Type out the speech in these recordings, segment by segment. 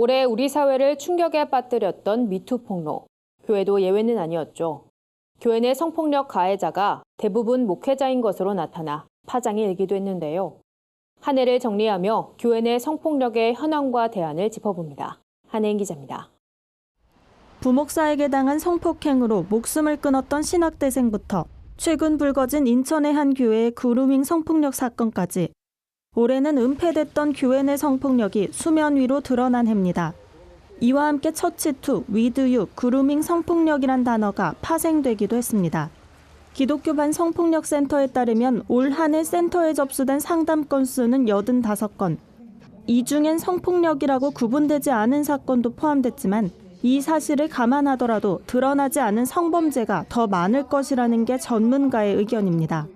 올해 우리 사회를 충격에 빠뜨렸던 미투 폭로. 교회도 예외는 아니었죠. 교회 내 성폭력 가해자가 대부분 목회자인 것으로 나타나 파장이 일기도 했는데요. 한 해를 정리하며 교회 내 성폭력의 현황과 대안을 짚어봅니다. 한혜인 기자입니다. 부목사에게 당한 성폭행으로 목숨을 끊었던 신학대생부터 최근 불거진 인천의 한 교회의 그루밍 성폭력 사건까지 올해는 은폐됐던 교회 내 성폭력이 수면 위로 드러난 해입니다. 이와 함께 처치2, 위드유, 그루밍 성폭력이란 단어가 파생되기도 했습니다. 기독교반 성폭력센터에 따르면 올 한 해 센터에 접수된 상담 건수는 85건. 이 중엔 성폭력이라고 구분되지 않은 사건도 포함됐지만 이 사실을 감안하더라도 드러나지 않은 성범죄가 더 많을 것이라는 게 전문가의 의견입니다.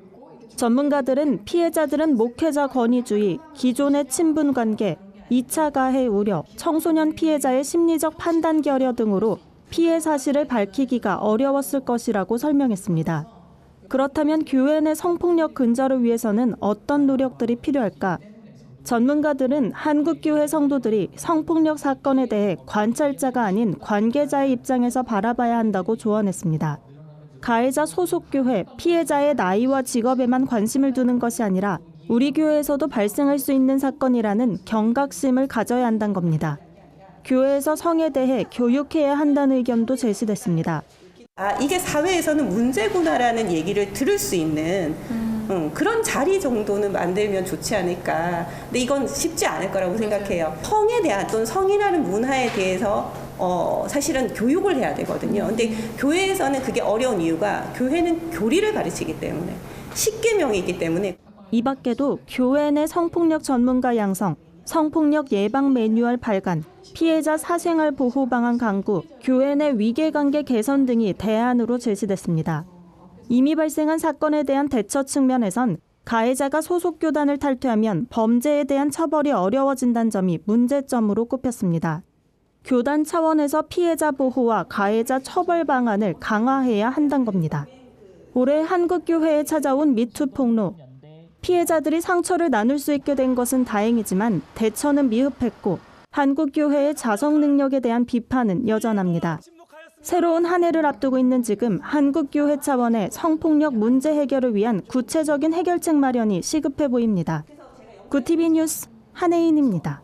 전문가들은 피해자들은 목회자 권위주의, 기존의 친분관계, 2차 가해 우려, 청소년 피해자의 심리적 판단 결여 등으로 피해 사실을 밝히기가 어려웠을 것이라고 설명했습니다. 그렇다면 교회 내 성폭력 근절을 위해서는 어떤 노력들이 필요할까? 전문가들은 한국교회 성도들이 성폭력 사건에 대해 관찰자가 아닌 관계자의 입장에서 바라봐야 한다고 조언했습니다. 가해자 소속 교회, 피해자의 나이와 직업에만 관심을 두는 것이 아니라 우리 교회에서도 발생할 수 있는 사건이라는 경각심을 가져야 한다는 겁니다. 교회에서 성에 대해 교육해야 한다는 의견도 제시됐습니다. 이게 사회에서는 문제구나라는 얘기를 들을 수 있는 그런 자리 정도는 만들면 좋지 않을까. 근데 이건 쉽지 않을 거라고 생각해요. 성에 대한 또는 성이라는 문화에 대해서 사실은 교육을 해야 되거든요. 근데 교회에서는 그게 어려운 이유가 교회는 교리를 가르치기 때문에 십계명이기 때문에. 이 밖에도 교회 내 성폭력 전문가 양성, 성폭력 예방 매뉴얼 발간, 피해자 사생활 보호 방안 강구, 교회 내 위계관계 개선 등이 대안으로 제시됐습니다. 이미 발생한 사건에 대한 대처 측면에선 가해자가 소속 교단을 탈퇴하면 범죄에 대한 처벌이 어려워진다는 점이 문제점으로 꼽혔습니다. 교단 차원에서 피해자 보호와 가해자 처벌 방안을 강화해야 한다는 겁니다. 올해 한국교회에 찾아온 미투 폭로. 피해자들이 상처를 나눌 수 있게 된 것은 다행이지만 대처는 미흡했고 한국교회의 자성 능력에 대한 비판은 여전합니다. 새로운 한 해를 앞두고 있는 지금 한국교회 차원의 성폭력 문제 해결을 위한 구체적인 해결책 마련이 시급해 보입니다. 구TV 뉴스 한혜인입니다.